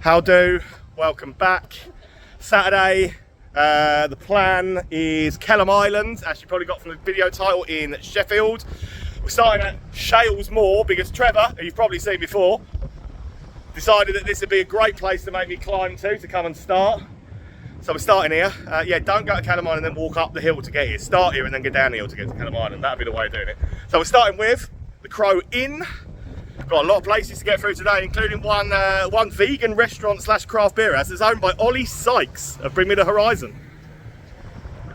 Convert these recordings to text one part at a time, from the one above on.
How do? Welcome back. Saturday, the plan is Kelham Island, as you probably got from the video title, in Sheffield. We're starting at Shales Moor because Trevor, who you've probably seen before, decided that this would be a great place to make me climb to come and start. So we're starting here. Yeah, don't go to Kelham Island and then walk up the hill to get here. Start here and then go down the hill to get to Kelham Island. That'd be the way of doing it. So we're starting with the Crow Inn. Got a lot of places to get through today, including one vegan restaurant slash craft beer house that's owned by Ollie Sykes of Bring Me the Horizon.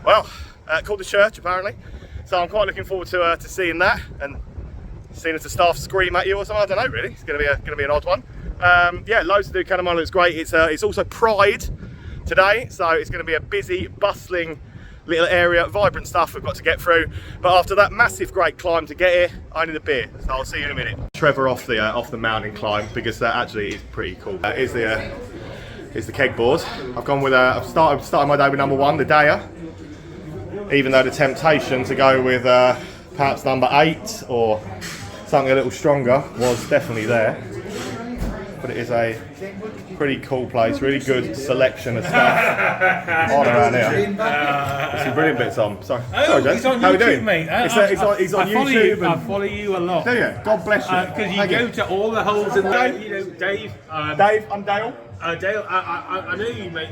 Well, called the Church apparently. So I'm quite looking forward to seeing that and seeing if the staff scream at you or something. I don't know really. It's going to be an odd one. Yeah, loads to do. Kelham Island is great. It's also Pride today, so it's going to be a busy, bustling little area, vibrant stuff we've got to get through. But after that massive great climb to get here, I need a beer, so I'll see you in a minute. Trevor off the mountain climb because that actually is pretty cool. Is the keg board. I've gone with I've started my day with number 1, the Daya. Even though the temptation to go with perhaps number 8 or something a little stronger was definitely there. But it is a pretty cool place, really good selection of stuff on around here. There's some brilliant bits on. Sorry, James. How are you doing? Mate. He's on YouTube. I follow you a lot. Do you? God bless you. Because you go to all the holes in the, you know, Dave. Dave, I'm Dale. Dale, I know you, mate.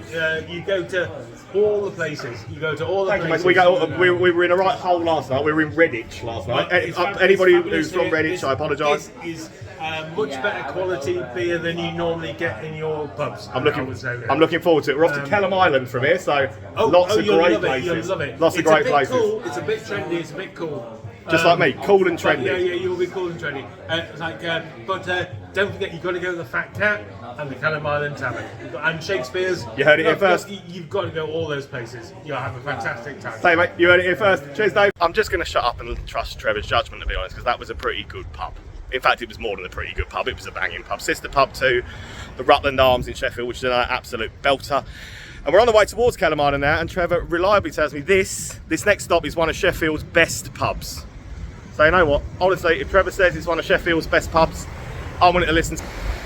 You go to all the places. You go to all the places. Thank you, mate. We were in a right hole last night. We were in Redditch last night. Anybody who's from Redditch, I apologise. Is much better quality beer than you normally get in your pubs. I'm looking forward to it. We're off to Kelham Island from here, so lots of great places. You'll love it. Lots of great places. Cool. It's a bit trendy. It's a bit cool. Just like me, cool and trendy. Yeah, you'll be cool and trendy. But don't forget, you've got to go to the Fat Cat and the Kelham Island Tavern. And Shakespeare's. You heard it here first. You've got to go all those places. You'll have a fantastic time. Say, mate, you heard it here first. Cheers, Dave. I'm just going to shut up and trust Trevor's judgment, to be honest, because that was a pretty good pub. In fact, it was more than a pretty good pub. It was a banging pub. Sister pub to the Rutland Arms in Sheffield, which is an absolute belter. And we're on the way towards Kelham Island now, and Trevor reliably tells me this next stop is one of Sheffield's best pubs. So you know what? Honestly, if Trevor says it's one of Sheffield's best pubs, I'm willing to listen.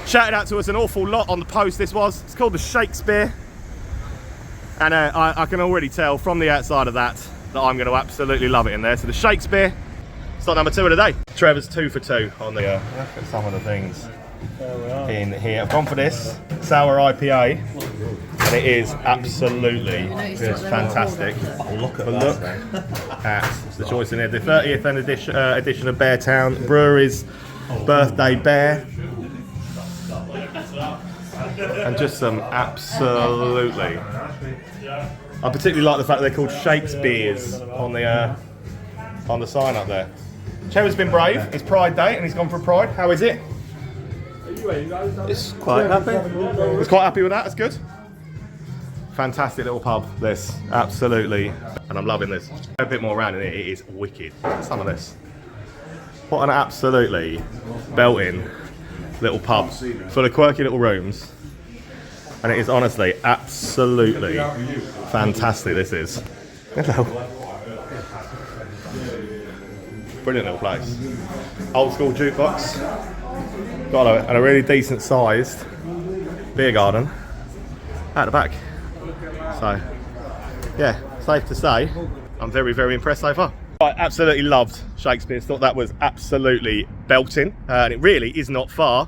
Shouted out to us an awful lot on the post this was. It's called the Shakespeare. And I can already tell from the outside of that I'm going to absolutely love it in there. So the Shakespeare, stop number 2 of the day. Trevor's 2 for 2 on the, look at some of the things in here. I've gone for this sour IPA. And it is absolutely fantastic. Oh, look at The choice in here. The 30th edition of Beartown Brewery's birthday bear. And just some absolutely. I particularly like the fact that they're called Shakespeare's on the sign up there. Trevor's been brave. It's Pride Day and he's gone for Pride. How is it? It's quite happy. He's quite happy with that. That's good. Fantastic little pub, this, absolutely, and I'm loving this. A bit more around in it is wicked. Some of this. What an absolutely belting little pub, full of quirky little rooms, and it is honestly absolutely fantastic. This is. Hello. Brilliant little place. Old school jukebox. Got a really decent sized beer garden at the back. So, yeah, safe to say, I'm very, very impressed so far. I absolutely loved Shakespeare's. Thought that was absolutely belting. And it really is not far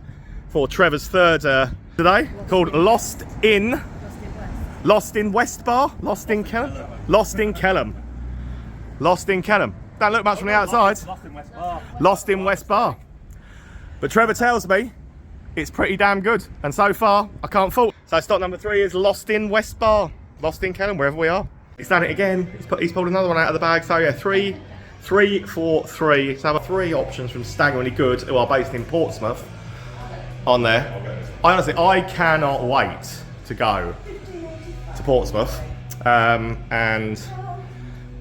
for Trevor's 3rd today, called Lost in West Bar? Lost in Kelham? Lost in Kelham. Lost in Kelham. Don't look much from the outside. Lost in West Bar. Lost in West Bar. But Trevor tells me it's pretty damn good. And so far, I can't fault. So stop number 3 is Lost in West Bar. Lost in Kelham, wherever we are. He's done it again. He's pulled another one out of the bag. So yeah, 3 for 3. So 3 options from Staggeringly Good, who are based in Portsmouth, on there. I cannot wait to go to Portsmouth and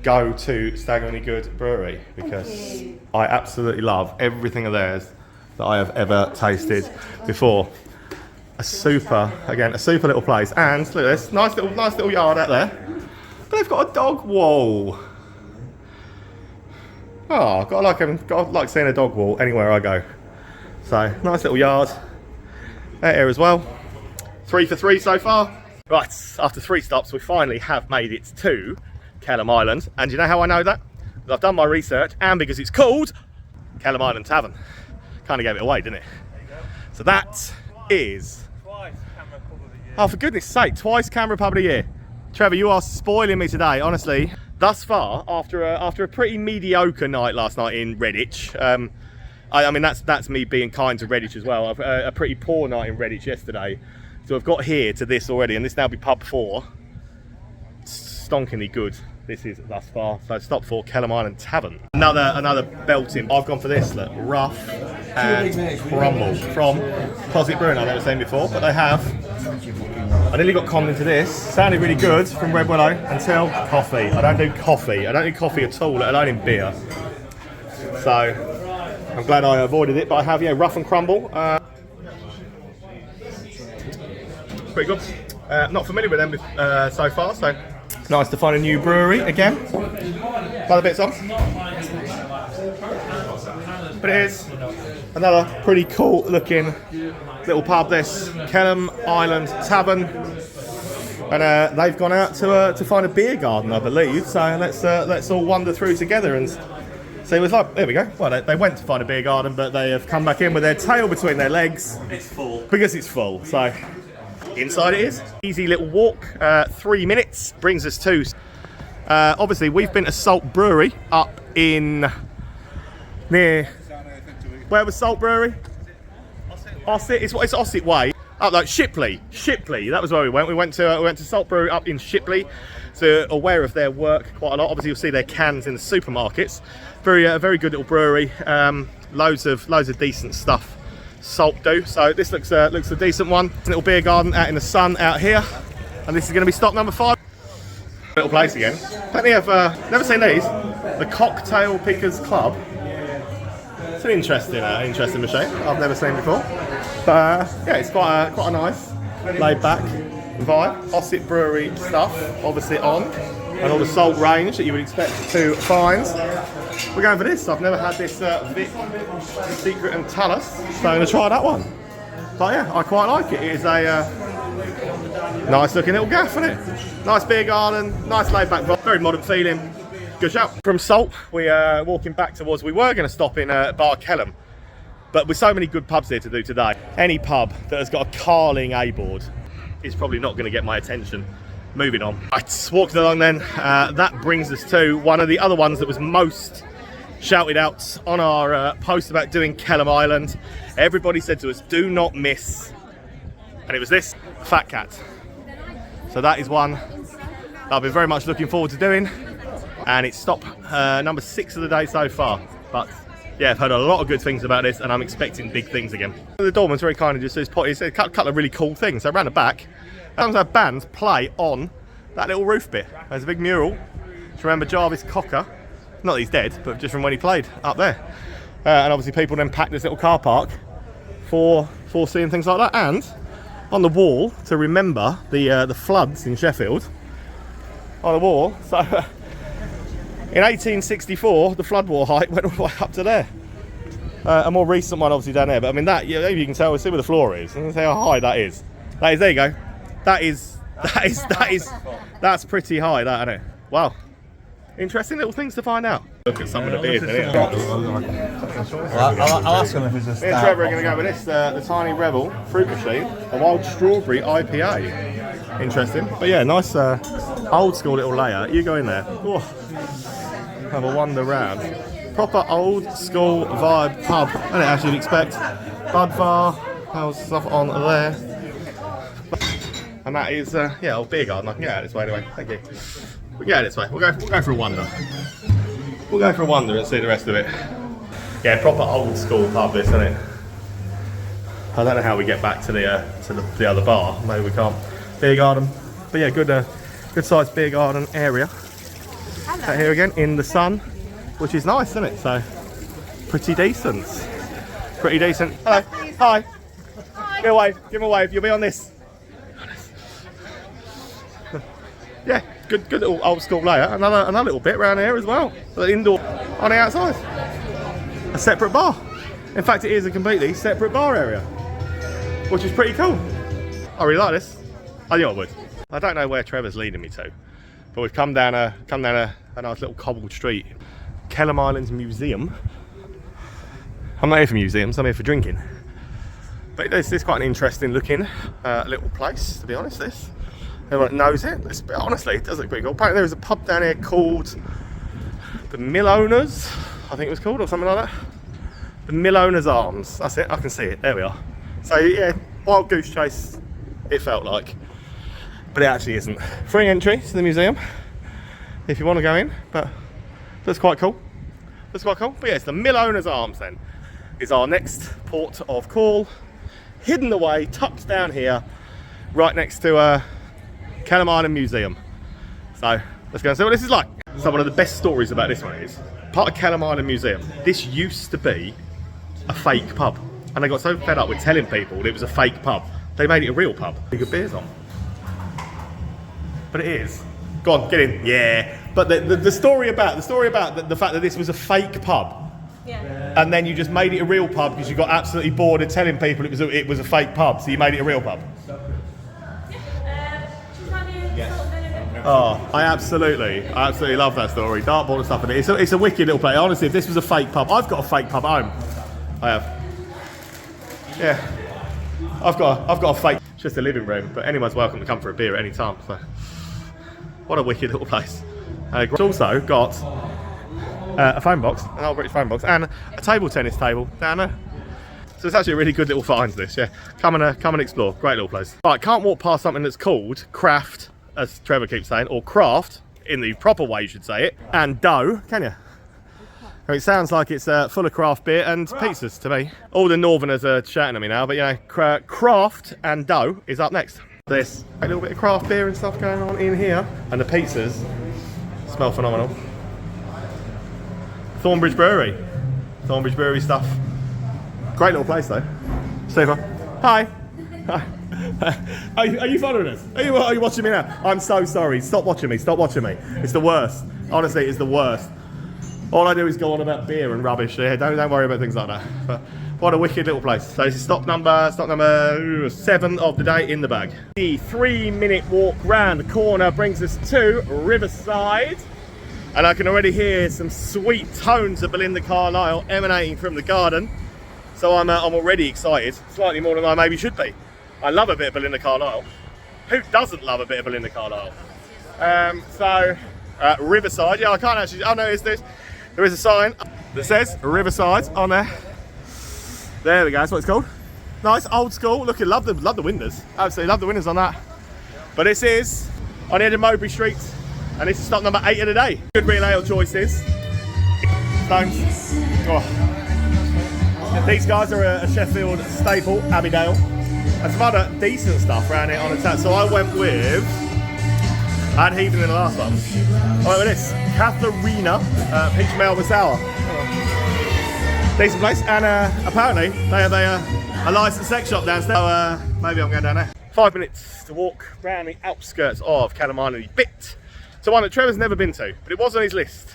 go to Staggeringly Good Brewery because I absolutely love everything of theirs that I have ever tasted before. A super little place, and look at this nice little yard out there. But they've got a dog wall. Oh, gotta like seeing a dog wall anywhere I go. So nice little yard out here as well. 3 for 3 so far. Right, after 3 stops, we finally have made it to Kelham Island. And you know how I know that? Because I've done my research and because it's called Kelham Island Tavern. Kind of gave it away, didn't it? So that is... Oh, for goodness sake, twice Camera Pub of the Year. Trevor, you are spoiling me today, honestly. Thus far, after a pretty mediocre night last night in Redditch, I mean, that's me being kind to Redditch as well. A pretty poor night in Redditch yesterday. So I've got here to this already, and this now be pub 4. Stonkingly good. This is thus far. So stop for Kelham Island Tavern. Another belting. I've gone for this, look, rough and crumble from Closet Brewing. I've never seen before, but they have. I nearly got conned into this. Sounded really good from Red Willow until coffee. I don't do coffee. I don't do coffee at all, let alone in beer. So I'm glad I avoided it, but I have, yeah, rough and crumble. Pretty good. Not familiar with them so far, so nice to find a new brewery again. Other bits on. But it is another pretty cool looking little pub, this Kelham Island Tavern. And they've gone out to find a beer garden, I believe. So let's all wander through together and see what's like. There we go. Well, they went to find a beer garden, but they have come back in with their tail between their legs. It's full. Because it's full. So inside it is. Easy little walk. 3 minutes brings us to. Obviously, we've been to Salt Brewery up in near. Where was Salt Brewery? Ossett. It's Ossett Way. Up like Shipley. That was where we went. We went to Salt Brewery up in Shipley. So aware of their work quite a lot. Obviously, you'll see their cans in the supermarkets. Very good little brewery. Loads of decent stuff. Salt do. So this looks a decent one. Little beer garden out in the sun out here. And this is going to be stop number 5. Little place again. Plenty of never seen these. The Cocktail Pickers Club. It's an interesting machine I've never seen before. But yeah, it's quite a nice laid back vibe. Ossett Brewery stuff obviously on, and all the salt range that you would expect to find. We're going for this. I've never had this Vic Secret and Talus, so I'm going to try that one. But yeah, I quite like it. It is a nice looking little gaff, isn't it? Nice beer garden, nice laid back vibe, very modern feeling. Good shout. From Salt, we are walking back towards. We were going to stop in Bar Kelham, but with so many good pubs here to do today, any pub that has got a Carling A board is probably not going to get my attention. Moving on. I walked along then. That brings us to one of the other ones that was most shouted out on our post about doing Kelham Island. Everybody said to us, do not miss. And it was this, Fat Cat. So that is one that I've been very much looking forward to doing. And it's stop number 6 of the day so far. But yeah, I've heard a lot of good things about this, and I'm expecting big things again. The doorman's very kind of just said a couple of really cool things. So around the back, sometimes our bands play on that little roof bit. There's a big mural to remember Jarvis Cocker. Not that he's dead, but just from when he played up there. And obviously people then pack this little car park for seeing things like that. And on the wall to remember the floods in Sheffield. On the wall, so. In 1864, the floodwater height went all the way up to there. A more recent one, obviously, down there. But I mean, that you can tell. See where the floor is. And see how high that is. That is. There you go. That's pretty high. That, isn't it? Wow. Interesting little things to find out. Look at some of the beers in here. I'll ask him if it's a stout. Me and Trevor are going to go with this, the Tiny Rebel Fruit Machine, a wild strawberry IPA. Interesting. But yeah, nice old school little layout. You go in there. Oh. Have a wander round. Proper old school vibe pub, and as you'd expect. Bud bar, how's stuff on there. And that is, yeah, old beer garden. I can get out this way anyway. Thank you. We'll get out this way. We'll go for a wander. We'll go for a wander and see the rest of it. Yeah, proper old school pub, this, isn't it? I don't know how we get back to the other bar. Maybe we can't. Beer garden, but yeah, good sized beer garden area. Out here again in the sun, which is nice, isn't it? So pretty decent. Hello. Hi. Give him a wave. You'll be on this. Yeah, good little old school layout. Another little bit around here as well. The indoor on the outside. A separate bar. In fact, it is a completely separate bar area, which is pretty cool. I really like this. I knew I would. I don't know where Trevor's leading me to, but we've come down a nice little cobbled street. Kelham Island Museum. I'm not here for museums, I'm here for drinking. But this is quite an interesting looking little place, to be honest. This, everyone knows it. Honestly, it does look pretty cool. Apparently there was a pub down here called the Mill Owners, I think it was called, or something like that. The Mill Owners Arms. That's it. I can see it. There we are. So yeah, wild goose chase. It felt like, but it actually isn't. Free entry to the museum if you want to go in. But that's quite cool. That's quite cool. But yeah, it's the Mill Owners Arms. Then is our next port of call. Hidden away, tucked down here, right next to Kelham Island Museum. So let's go and see what this is like. So one of the best stories about this one is part of Kelham Island Museum. This used to be a fake pub, and they got so fed up with telling people that it was a fake pub, they made it a real pub. You got beers on, but it is. Go on, get in. Yeah. But the story about the fact that this was a fake pub, yeah, and then you just made it a real pub because you got absolutely bored of telling people it was a fake pub, so you made it a real pub. Oh, I absolutely love that story. Dartboard and stuff, and it's a wicked little place. Honestly, if this was a fake pub, I've got a fake pub at home. I have. Yeah, I've got a fake. It's just a living room, but anyone's welcome to come for a beer at any time. So, what a wicked little place. It's also got a phone box, an old British phone box, and a table tennis table down there. So it's actually a really good little find. This, yeah. Come and explore. Great little place. Right, can't walk past something that's called craft, as Trevor keeps saying, or craft in the proper way you should say it, and dough, can you? I mean, it sounds like it's full of craft beer and pizzas to me. All the northerners are shouting at me now, but you know, craft and dough is up next. There's a little bit of craft beer and stuff going on in here, and the pizzas smell phenomenal. Thornbridge Brewery stuff. Great little place though. Super. Hi. Hi. Are you following us? Are you watching me now? I'm so sorry. Stop watching me. It's the worst. Honestly, it's the worst. All I do is go on about beer and rubbish. Yeah, don't worry about things like that. But what a wicked little place. So this is stop number 7 of the day in the bag. The 3-minute walk round the corner brings us to Riverside. And I can already hear some sweet tones of Belinda Carlisle emanating from the garden. So I'm already excited, slightly more than I maybe should be. I love a bit of Belinda Carlisle. Who doesn't love a bit of Belinda Carlisle? Riverside, yeah, I can't actually, oh no, there is a sign that says Riverside on there. There we go, that's what it's called. Nice, old school, looking, love the windows. Absolutely love the windows on that. But this is on the end of Mowbray Street, and this is stop number 8 of the day. Good real ale choices. Stones. Oh. These guys are a Sheffield staple, Abbeydale. And some other decent stuff around here on the tap. So I went with, I had heathen in the last one. I went with this, Katharina Peach Melba Sour. Decent place, and apparently they have a licensed sex shop downstairs. So maybe I'm going down there. 5 minutes to walk around the outskirts of Kelham Island, a bit to one that Trevor's never been to, but it was on his list.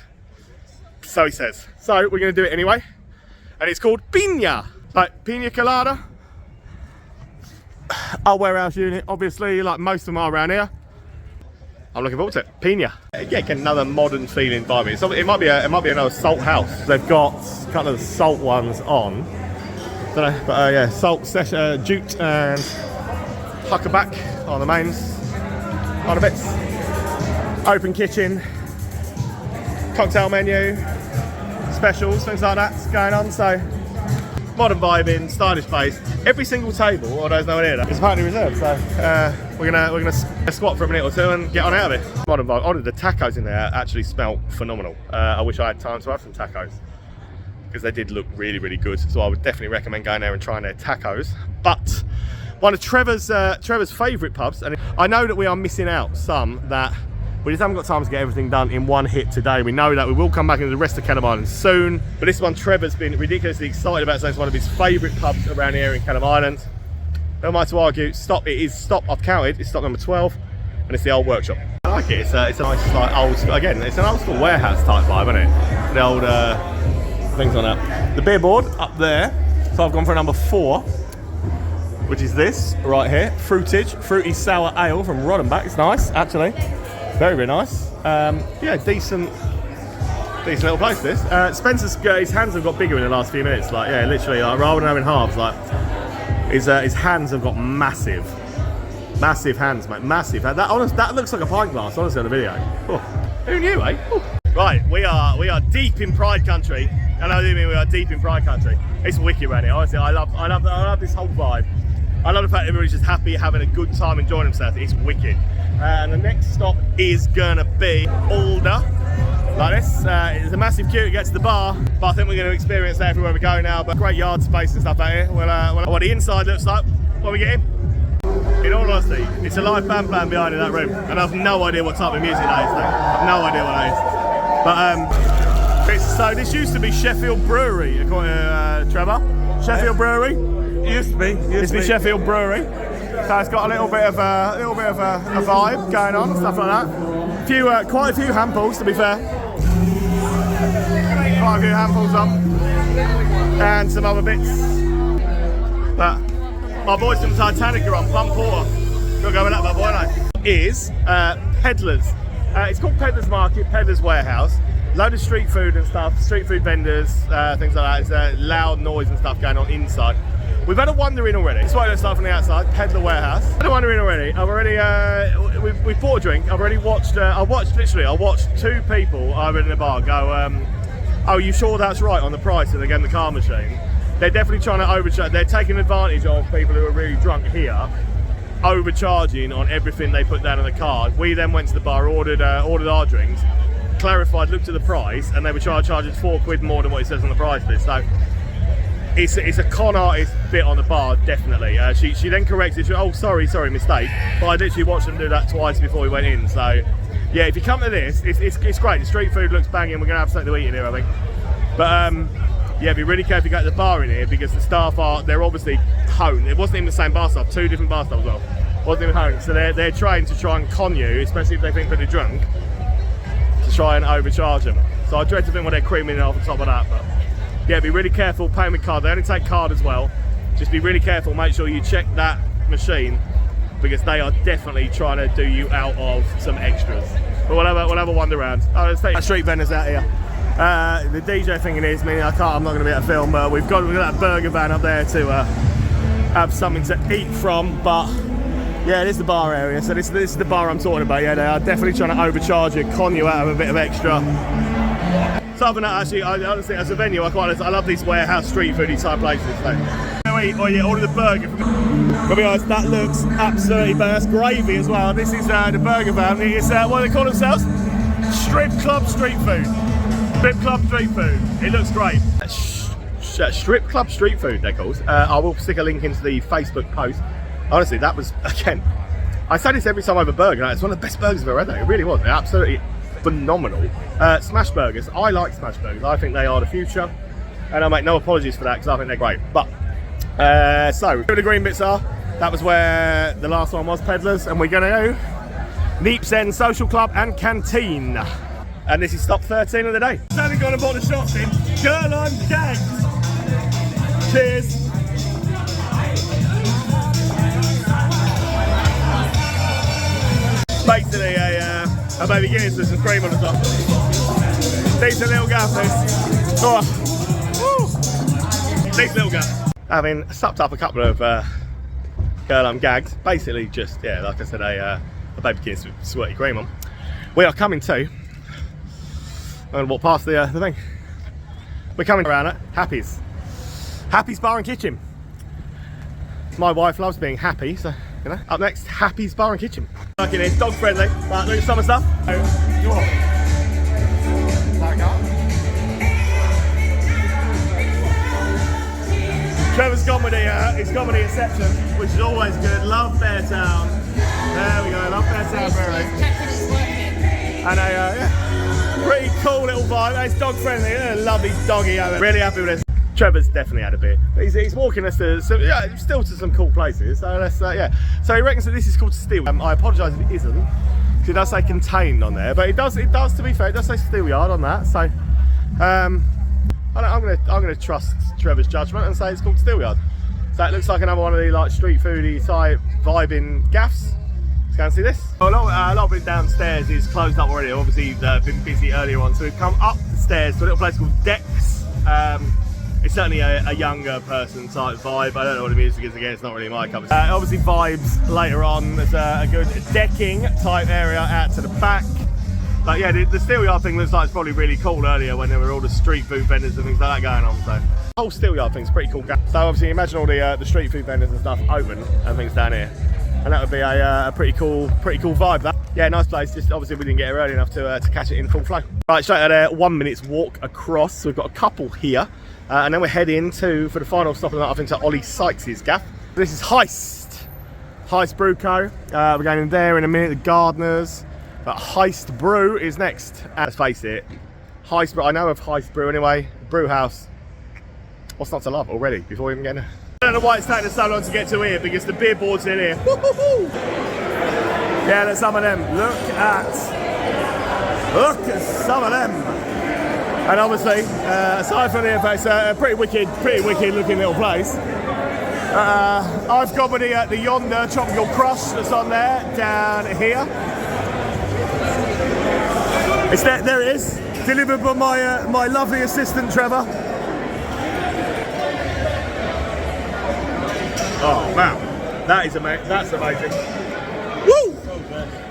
So he says. So we're going to do it anyway, and it's called Pina, like Pina Colada. Our warehouse unit, obviously, like most of them are around here. I'm looking forward to it. Pina. Yeah, get another modern feeling vibe. It might be another salt house. They've got a couple of the salt ones on. Don't know, but yeah, salt, jute, and huckerback on the mains. On the bits. Open kitchen, cocktail menu, specials, things like that's going on. So modern vibing, stylish place. Every single table, although there's no one here, is apparently reserved. So we're gonna squat for a minute or two and get on out of it. Modern vibe. Oh, the tacos in there actually smell phenomenal. I wish I had time to have some tacos because they did look really, really good. So I would definitely recommend going there and trying their tacos. But one of Trevor's favourite pubs, and I know that we are missing out some that we just haven't got time to get everything done in one hit today. We know that we will come back into the rest of Kelham Island soon. But this one Trevor's been ridiculously excited about, so it's one of his favourite pubs around here in Kelham Island. No mind to argue, I've counted, it's stop number 12, and it's the old workshop. I like it, it's a nice like old school, again, it's an old school warehouse type vibe, isn't it? The old things on that. The beer board up there, so I've gone for number 4. which is this right here. Fruity sour ale from Roddenbach. It's nice, actually. Very, very nice. Yeah, decent little place, this. Spencer's, his hands have got bigger in the last few minutes. Like, yeah, literally, like, rather than having halves, like, his hands have got massive hands, mate. Massive. That looks like a pint glass, honestly, on the video. Oh, who knew, eh? Oh. Right, we are deep in Pride country. I know what you mean, we are deep in Pride country. It's wicked around here, honestly. I love this whole vibe. I love the fact that everybody's just happy, having a good time, enjoying themselves. It's wicked. And the next stop is gonna be Alder. Like this. There's a massive queue to get to the bar, but I think we're going to experience that everywhere we go now. But great yard space and stuff out here. Well, what the inside looks like when we get in. In all honesty, it's a live band playing behind in that room, and I've no idea what type of music that is. I've no idea what that is. But so this used to be Sheffield Brewery, according to Trevor. Sheffield Brewery. It used to be. Used to be Sheffield Brewery. So it's got a little bit of a vibe going on, stuff like that. Quite a few handballs, to be fair. Quite a few handballs up, and some other bits. But my boys from Titanic are on Plum Porter. Gotta go with that, my boy. No. Is Peddlers. It's called Peddlers Market, Peddlers Warehouse. Load of street food and stuff, street food vendors, things like that. It's loud noise and stuff going on inside. We've had a wander in already. That's why let's start from the outside. Peddler Warehouse. Had a wander in already. I've already, we've bought a drink. I've already watched. I watched two people over in the bar go. Oh, you sure that's right on the price? And again, the car machine. They're definitely trying to overcharge. They're taking advantage of people who are really drunk here, overcharging on everything they put down on the card. We then went to the bar, ordered our drinks, clarified, looked at the price, and they were trying to charge us £4 more than what it says on the price list. So it's a con artist bit on the bar, definitely. She then corrected. She went, oh, sorry, mistake. But I literally watched them do that twice before we went in. So yeah, if you come to this, it's great. The street food looks banging. We're gonna have something to eat in here, I think. But yeah, be really careful if you go to the bar in here, because the staff they're obviously honed. It wasn't even the same bar staff, two different bar staff as well. Wasn't even honed. So they're trained to try and con you, especially if they think they're drunk, to try and overcharge them. So I dread to think what they're creaming off the top of that. But yeah, be really careful paying with card. They only take card as well. Just be really careful. Make sure you check that machine, because they are definitely trying to do you out of some extras. But we'll have a wander around. Oh, let's take street vendors out here. The DJ thing is, I'm not going to be able to film, but we've got that burger van up there to have something to eat from. But yeah, this is the bar area, so this is the bar I'm talking about. Yeah, they are definitely trying to overcharge you, con you out of a bit of extra. So other than that, actually, I honestly, as a venue, I love these warehouse street foodie type places. So order the burger. To be honest, that looks absolutely bad. That's gravy as well. This is the burger van. It's what do they call themselves? Strip Club Street Food. Strip Club Street Food. It looks great. Strip Club Street Food, they're called. I will stick a link into the Facebook post. Honestly, that was, again, I say this every time I have a burger. It's one of the best burgers I've ever had. It really was. They're absolutely phenomenal. Smash burgers. I like smash burgers. I think they are the future, and I make no apologies for that, because I think they're great. But so where the green bits are, that was where the last one was, Peddlers, and we're gonna go Neeps End Social Club and Canteen. And this is stop 13 of the day. Standing gone and bought the shots in. Girl on gags. Cheers. Basically a baby Guinness with some cream on the top. Decent little gaff this. Oh. Decent little gaff. Having supped up a couple of Girl on gags. Basically just, yeah, like I said, a baby Guinness with sweaty cream on. We are coming to, I'm going to walk past the thing. We're coming around at Happy's. Happy's Bar and Kitchen. My wife loves being happy, so, you know. Up next, Happy's Bar and Kitchen. Working here, dog friendly, but doing summer stuff. Trevor's comedy Inception, which is always good. Love Beartown. There we go, love Beartown Brewery. And yeah, pretty cool little vibe. It's dog friendly, lovely doggy over. Really happy with this. Trevor's definitely had a beer. He's walking us to still to some cool places. So let's yeah. So he reckons that this is called Steel. I apologise if it isn't, because it does say contained on there, but it does to be fair, it does say Steelyard on that. So I'm gonna trust Trevor's judgment and say it's called Steelyard. So it looks like another one of the like street foodie type vibing gaffs. Let's go and see this. A lot of it downstairs is closed up already. Obviously been busy earlier on, so we've come up the stairs to a little place called Dex. It's certainly a younger person type vibe. I don't know what the music is, again, it's not really my cup of tea. Obviously vibes later on. There's a good decking type area out to the back. But yeah, the Steelyard thing looks like it's probably really cool earlier when there were all the street food vendors and things like that going on. So the whole Steelyard thing's pretty cool. So obviously imagine all the street food vendors and stuff open and things down here. And that would be a pretty cool vibe. That. Yeah, nice place. Just obviously we didn't get here early enough to catch it in full flow. Right, straight out there, 1 minute's walk across. So we've got a couple here. And then we're heading for the final stop of the night, I think, to Ollie Sykes' gaff. This is Heist Brew Co. We're going in there in a minute, the Gardeners. But Heist Brew is next. Let's face it, Heist Brew, I know of Heist Brew anyway. Brew house. What's not to love already before we even get in there? I don't know why it's taking us so long to get to here because the beer board's in here. Yeah, there's some of them. Look at some of them. And obviously, aside from the effects, a pretty wicked looking little place. I've got with the Yonder Tropical Crush that's on there, down here. It's there it is, delivered by my lovely assistant Trevor. Oh wow, that is amazing. That's amazing. Woo!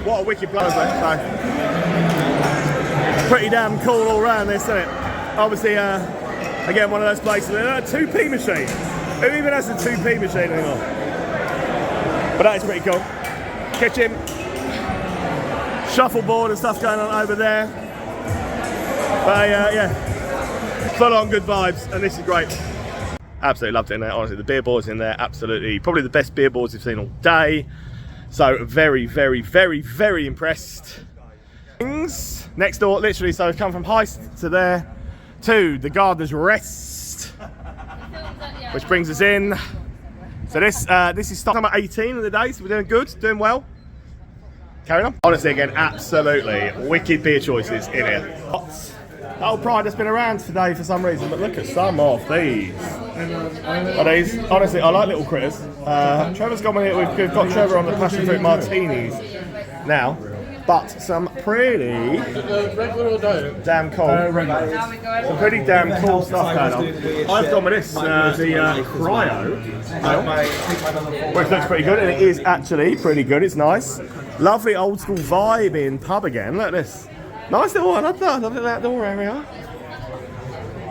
What a wicked place, pretty damn cool all round this, isn't it? Obviously, again, one of those places, a 2p machine. Who even has a 2p machine anymore? But that is pretty cool. Kitchen, shuffleboard and stuff going on over there. But yeah, full on good vibes, and this is great. Absolutely loved it in there, honestly. The beer boards in there, absolutely, probably the best beer boards we've seen all day. So very, very, very, very impressed. Next door, literally, so we've come from Heist to there, to the Gardener's Rest, which brings us in. So this is start number 18 of the day, so we're doing good, doing well. Carrying on. Honestly, again, absolutely wicked beer choices in here. The old Pride has been around today for some reason, but look at some of these. Are these, honestly, I like little critters. Trevor's got one here. We've got Trevor on the passion fruit martinis now, but some pretty damn cool. Some pretty damn cool stuff going on. I've gone with this, the Cryo, which looks pretty good, and it is actually pretty good. It's nice. Lovely old school vibe in pub again. Look at this. Nice little one. I love the outdoor area.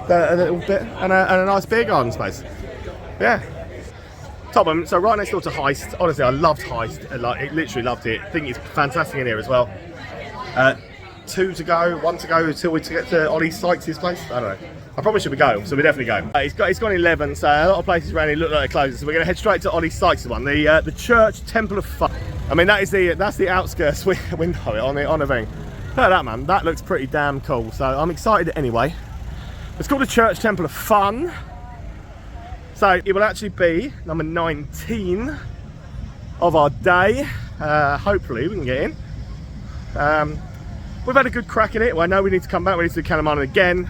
A little bit, and a nice beer garden space. Yeah. Tottenham, so right next door to Heist. Honestly, I loved Heist. Like, literally loved it. I think it's fantastic in here as well. 2 to go, 1 to go until we get to Ollie Sykes' place. I don't know. I probably should be going, so we definitely go. It's gone 11, so a lot of places around here look like they're closing. So we're going to head straight to Ollie Sykes' one, the Church Temple of Fun. I mean, that's the outskirts window on the thing. Look at that, man. That looks pretty damn cool. So I'm excited anyway. It's called the Church Temple of Fun. So it will actually be number 19 of our day. Hopefully we can get in. We've had a good crack at it. Well, I know we need to come back. We need to do Kelham Island again.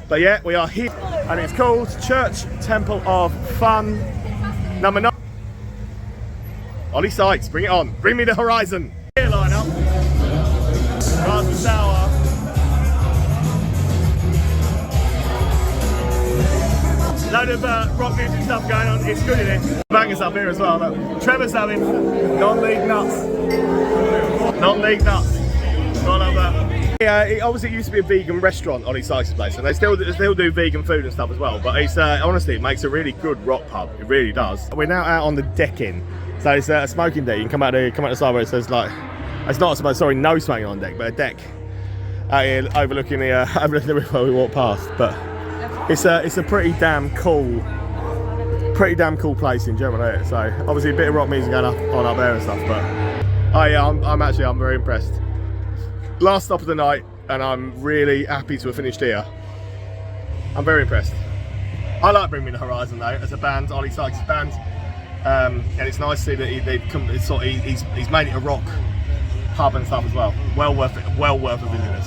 But yeah, we are here. And it's called Church Temple of Fun. Number 9. Ollie Sykes, bring it on. Bring me the horizon. Here line up. Raspberry sour. Load of rock music stuff going on. It's good in here. Bangers up here as well. Look. Trevor's having non-league nuts. Non-league nuts. I love that. Yeah, it obviously used to be a vegan restaurant, Ollie Sykes' place, and they still do vegan food and stuff as well. But it's honestly, it makes a really good rock pub. It really does. We're now out on the decking, so it's a smoking deck. You can come out the side where it says like, it's not sorry, no smoking on deck, but a deck out here overlooking the river where we walk past. But it's a pretty damn cool place in general. So obviously a bit of rock music going on up there and stuff. But oh yeah, I'm very impressed. Last stop of the night, and I'm really happy to have finished here. I'm very impressed. I like Bring Me the Horizon though, as a band, Ollie Sykes' band, and it's nice to see that he's made it a rock pub and stuff as well. Well worth it. Well worth a visit.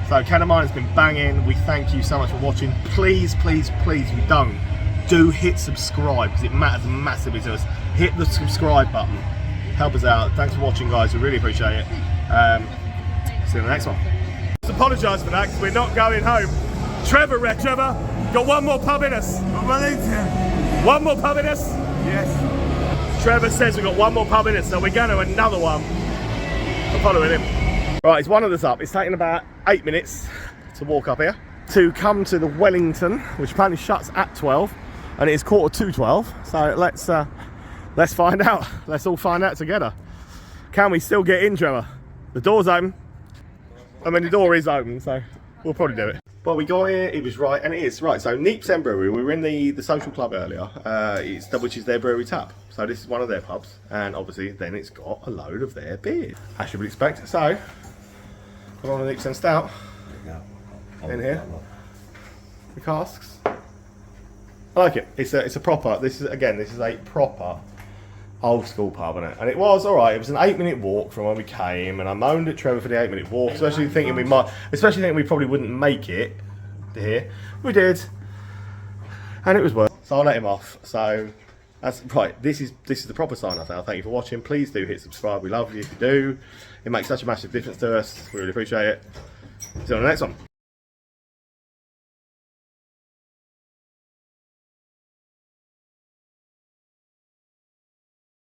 So Kelham Island's been banging. We thank you so much for watching. Please, please, please, if you don't, do hit subscribe because it matters massively to us. Hit the subscribe button. Help us out. Thanks for watching, guys. We really appreciate it. See you in the next one. Just apologise for that because we're not going home. Trevor, got one more pub in us. One more pub in us? Yes. Trevor says we've got one more pub in us, so we're going to another one. I'm following him. Right, it's one of us up. It's taken about 8 minutes to walk up here to come to the Wellington, which apparently shuts at 12, and it is 11:45. So let's find out. Let's all find out together. Can we still get in, Trevor? The door's open. I mean, the door is open, so we'll probably do it. Well, we got here, it was right, and it is right. So Neeps End Brewery, we were in the social club earlier, which is their brewery tap. So this is one of their pubs, and obviously then it's got a load of their beer, as you would expect. So, put on the Neeps End Stout in here, the casks. I like it. It's a proper. This is a proper old school pub, isn't it? And it was alright. It was an 8-minute walk from where we came, and I moaned at Trevor for the 8-minute walk, especially thinking we probably wouldn't make it to here. We did, and it was worth. So I'll let him off. So that's right. This is the proper sign off now. Thank you for watching. Please do hit subscribe. We love you if you do. It makes such a massive difference to us. We really appreciate it. See you on the next one.